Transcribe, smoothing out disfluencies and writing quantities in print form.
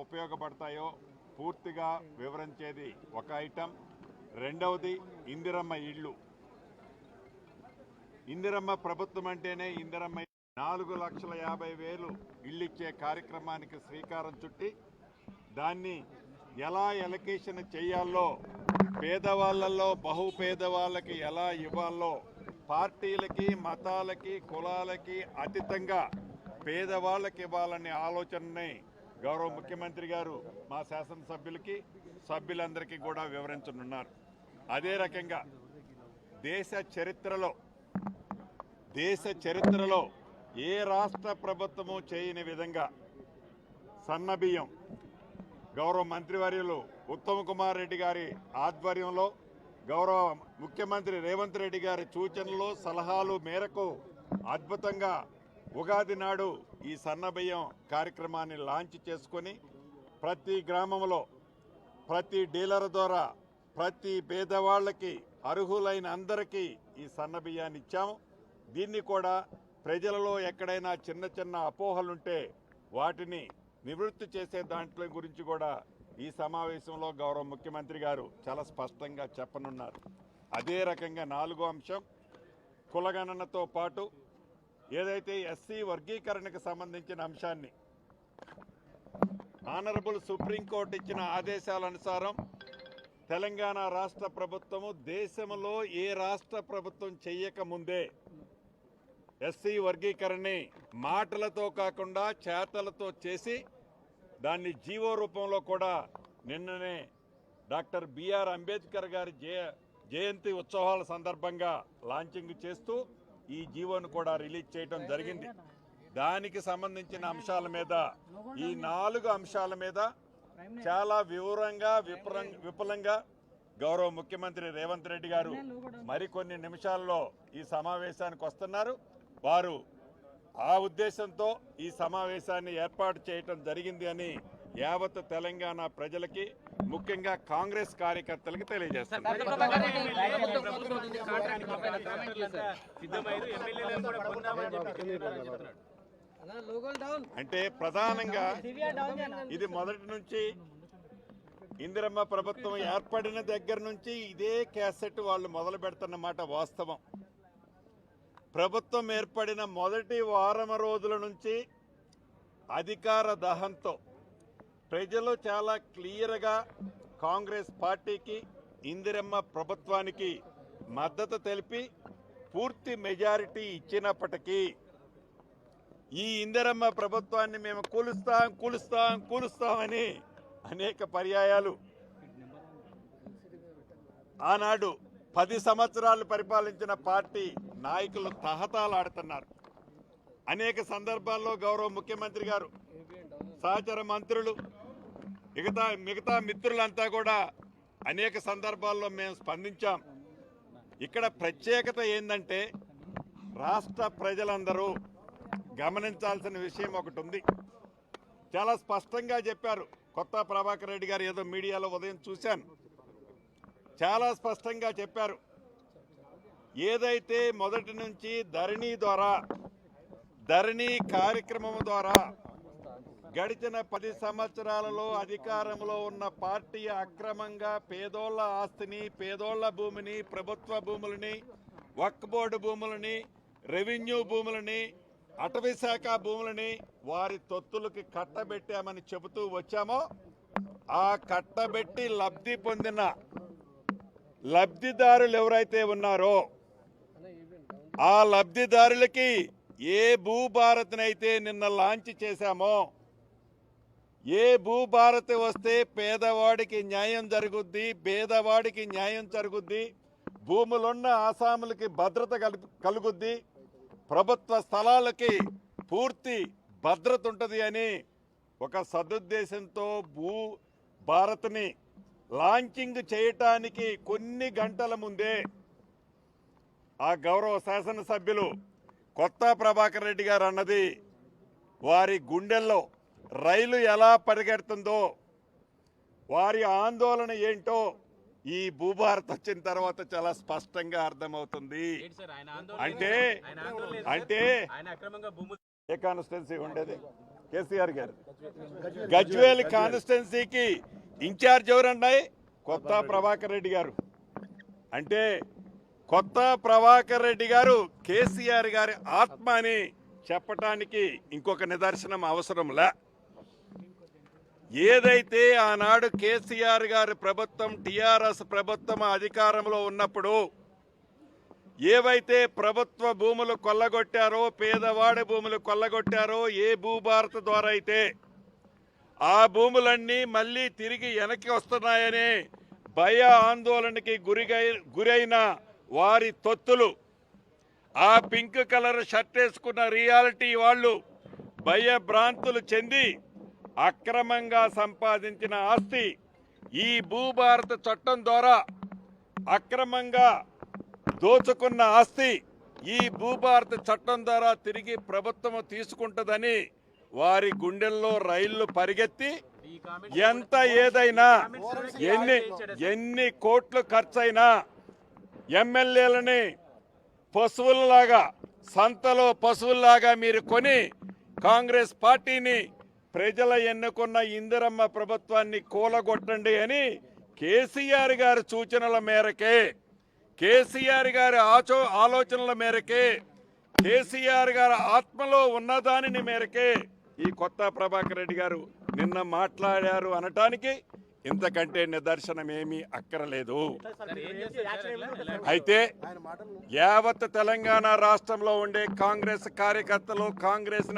ఉపయోగపడతాయో పూర్తిగా వివరించేది ఒక ఐటెం. రెండవది ఇందిరమ్మ ఇళ్ళు. ఇందిరమ్మ ప్రభుత్వం అంటేనే ఇందిరమ్మ 4,50,000 ఇళ్ళు ఇచ్చే కార్యక్రమానికి శ్రీకారం చుట్టి దాన్ని ఎలా ఎలకేషన్ చేయాలో, పేదవాళ్లలో బహుపేదవాళ్ళకి ఎలా ఇవ్వాలో, పార్టీలకి మతాలకి కులాలకి అతీతంగా పేదవాళ్ళకి ఇవ్వాలనే ఆలోచనని గౌరవ ముఖ్యమంత్రి గారు మా శాసనసభ్యులకి సభ్యులందరికీ కూడా వివరించనున్నారు. అదే రకంగా దేశ చరిత్రలో ఏ రాష్ట్ర ప్రభుత్వము చేయని విధంగా సన్నబియ్యం గౌరవ మంత్రివర్యులు ఉత్తమ్ కుమార్ రెడ్డి గారి ఆధ్వర్యంలో గౌరవ ముఖ్యమంత్రి రేవంత్ రెడ్డి గారి సూచనలు సలహాలు మేరకు అద్భుతంగా ఉగాది నాడు ఈ సన్నబియ్యం కార్యక్రమాన్ని లాంచ్ చేసుకొని ప్రతి గ్రామంలో ప్రతి డీలర్ ద్వారా ప్రతి పేదవాళ్ళకి అర్హులైన అందరికీ ఈ సన్నబియ్యాన్ని ఇచ్చాము. దీన్ని కూడా ప్రజలలో ఎక్కడైనా చిన్న చిన్న అపోహలుంటే వాటిని నివృత్తి చేసే దాంట్లో గురించి కూడా ఈ సమావేశంలో గౌరవ ముఖ్యమంత్రి గారు చాలా స్పష్టంగా చెప్పనున్నారు. అదే రకంగా 4వ అంశం కులగణనతో పాటు ఏదైతే ఎస్సీ వర్గీకరణకు సంబంధించిన అంశాన్ని ఆనరబుల్ సుప్రీంకోర్టు ఇచ్చిన ఆదేశాల అనుసారం తెలంగాణ రాష్ట్ర ప్రభుత్వము దేశంలో ఏ రాష్ట్ర ప్రభుత్వం చెయ్యకముందే ఎస్సీ వర్గీకరణని మాటలతో కాకుండా చేతలతో చేసి దాన్ని జీవో రూపంలో కూడా నిన్ననే డాక్టర్ బిఆర్ అంబేద్కర్ గారి జయంతి ఉత్సవాల సందర్భంగా లాంచింగ్ చేస్తూ ఈ జీవోను కూడా రిలీజ్ చేయడం జరిగింది. దానికి సంబంధించిన అంశాల మీద ఈ 4 అంశాల మీద చాలా వివరంగా విపులంగా గౌరవ ముఖ్యమంత్రి రేవంత్ రెడ్డి గారు మరికొన్ని నిమిషాల్లో ఈ సమావేశానికి వస్తున్నారు. వారు ఆ ఉద్దేశంతో ఈ సమావేశాన్ని ఏర్పాటు చేయటం జరిగింది అని యావత్ తెలంగాణ ప్రజలకి ముఖ్యంగా కాంగ్రెస్ కార్యకర్తలకు తెలియజేస్తున్నారు. అంటే ప్రధానంగా ఇది మొదటి నుంచి ఇందిరమ్మ ప్రభుత్వం ఏర్పడిన దగ్గర నుంచి ఇదే క్యాసెట్ వాళ్ళు మొదలు పెడుతున్నమాట వాస్తవం. ప్రభుత్వం ఏర్పడిన మొదటి వారం రోజుల నుంచి అధికార దహంతో ప్రజలు చాలా క్లియర్గా కాంగ్రెస్ పార్టీకి ఇందిరమ్మ ప్రభుత్వానికి మద్దతు తెలిపి పూర్తి మెజారిటీ ఇచ్చినప్పటికీ ఈ ఇందిరమ్మ ప్రభుత్వాన్ని మేము కూలుస్తామని అనేక పర్యాయాలు ఆనాడు 10 సంవత్సరాలు పరిపాలించిన పార్టీ నాయకులు తహతాలాడుతున్నారు. అనేక సందర్భాల్లో గౌరవ ముఖ్యమంత్రి గారు సహచర మంత్రులు మిగతా మిత్రులంతా కూడా అనేక సందర్భాల్లో మేము స్పందించాం. ఇక్కడ ప్రత్యేకత ఏంటంటే రాష్ట్ర ప్రజలందరూ గమనించాల్సిన విషయం ఒకటి ఉంది. చాలా స్పష్టంగా చెప్పారు కొత్త ప్రభాకర్ రెడ్డి గారు, ఏదో మీడియాలో ఉదయం చూశాను, చాలా స్పష్టంగా చెప్పారు. ఏదైతే మొదటి నుంచి ధరణి కార్యక్రమం ద్వారా గడిచిన 10 సంవత్సరాలలో అధికారంలో ఉన్న పార్టీ అక్రమంగా పేదోళ్ల ఆస్తిని, పేదోళ్ల భూమిని, ప్రభుత్వ భూములని, వక్ఫ్ బోర్డు భూములని, రెవెన్యూ భూములని, అటవీ శాఖ భూములని వారి తొత్తులకి కట్టబెట్టామని చెబుతూ వచ్చామో ఆ కట్టబెట్టి లబ్ధి పొందిన లబ్ధిదారులు ఎవరైతే ఉన్నారో ఆ లబ్ధిదారులకి ఏ భూభారత్నైతే నిన్న లాంచ్ చేశామో, ఏ భూభారతి వస్తే పేదవాడికి న్యాయం జరుగుద్ది, పేదవాడికి న్యాయం జరుగుద్ది, భూములున్న ఆసాములకి భద్రత కలుగుద్ది, ప్రభుత్వ స్థలాలకి పూర్తి భద్రత ఉంటుంది అని ఒక సదుద్దేశంతో భూ భారత్ని లాంచింగ్ చేయటానికి కొన్ని గంటల ముందే ఆ గౌరవ శాసనసభ్యులు కొత్త ప్రభాకర్ రెడ్డి గారు అన్నది వారి గుండెల్లో రైలు ఎలా పరిగెడుతుందో, వారి ఆందోళన ఏంటో ఈ భూభారత్ వచ్చిన తర్వాత చాలా స్పష్టంగా అర్థమవుతుంది. అంటే ఏ కాన్స్టిట్యున్సీ ఉండేది? కేసీఆర్ గారు. గజ్వేల్ కాన్స్టిట్యున్సీకి ఇన్ఛార్జ్ ఎవరన్నాయి? కొత్త ప్రభాకర్ రెడ్డి గారు. అంటే కొత్త ప్రభాకర్ రెడ్డి గారు కేసీఆర్ గారి ఆత్మ అని చెప్పటానికి ఇంకొక నిదర్శనం అవసరంలా. ఏదైతే ఆనాడు కేసీఆర్ గారి ప్రభుత్వం, టీఆర్ఎస్ ప్రభుత్వం అధికారంలో ఉన్నప్పుడు ఏవైతే ప్రభుత్వ భూములు కొల్లగొట్టారో, పేదవాడి భూములు కొల్లగొట్టారో, ఏ భూభారత ద్వారా అయితే ఆ భూములన్నీ మళ్ళీ తిరిగి వెనక్కి వస్తున్నాయని భయ ఆందోళనకి గురైన వారి తొత్తులు, ఆ పింక్ కలర్ షర్ట్ వేసుకున్న రియాలిటీ వాళ్ళు భయభ్రాంతులు చెంది అక్రమంగా సంపాదించిన ఆస్తి ఈ భూభారత చట్టం ద్వారా అక్రమంగా దోచుకున్న ఆస్తి ఈ భూభారత చట్టం ద్వారా తిరిగి ప్రభుత్వం తీసుకుంటుందని వారి గుండెల్లో రైళ్లు పరిగెత్తి ఎంత ఏదైనా ఎన్ని కోట్లు ఖర్చైనా ఎమ్మెల్యేలని పశువులలాగా, సంతలో పశువుల్లాగా మీరు కొని కాంగ్రెస్ పార్టీని, ప్రజల ఎన్నుకున్న ఇందిరమ్మ ప్రభుత్వాన్ని కూలగొట్టండి అని కేసీఆర్ గారి సూచనల మేరకే, కేసీఆర్ గారి ఆలోచనల మేరకే, కేసీఆర్ గారి ఆత్మలో ఉన్నదానిని మేరకే ఈ కొత్త ప్రభాకర్ రెడ్డి గారు నిన్న మాట్లాడారు అనటానికి ఇంతకంటే నిదర్శనం ఏమీ అక్కరలేదు. అయితే యావత్ తెలంగాణ రాష్ట్రంలో ఉండే కాంగ్రెస్ కార్యకర్తలు, కాంగ్రెస్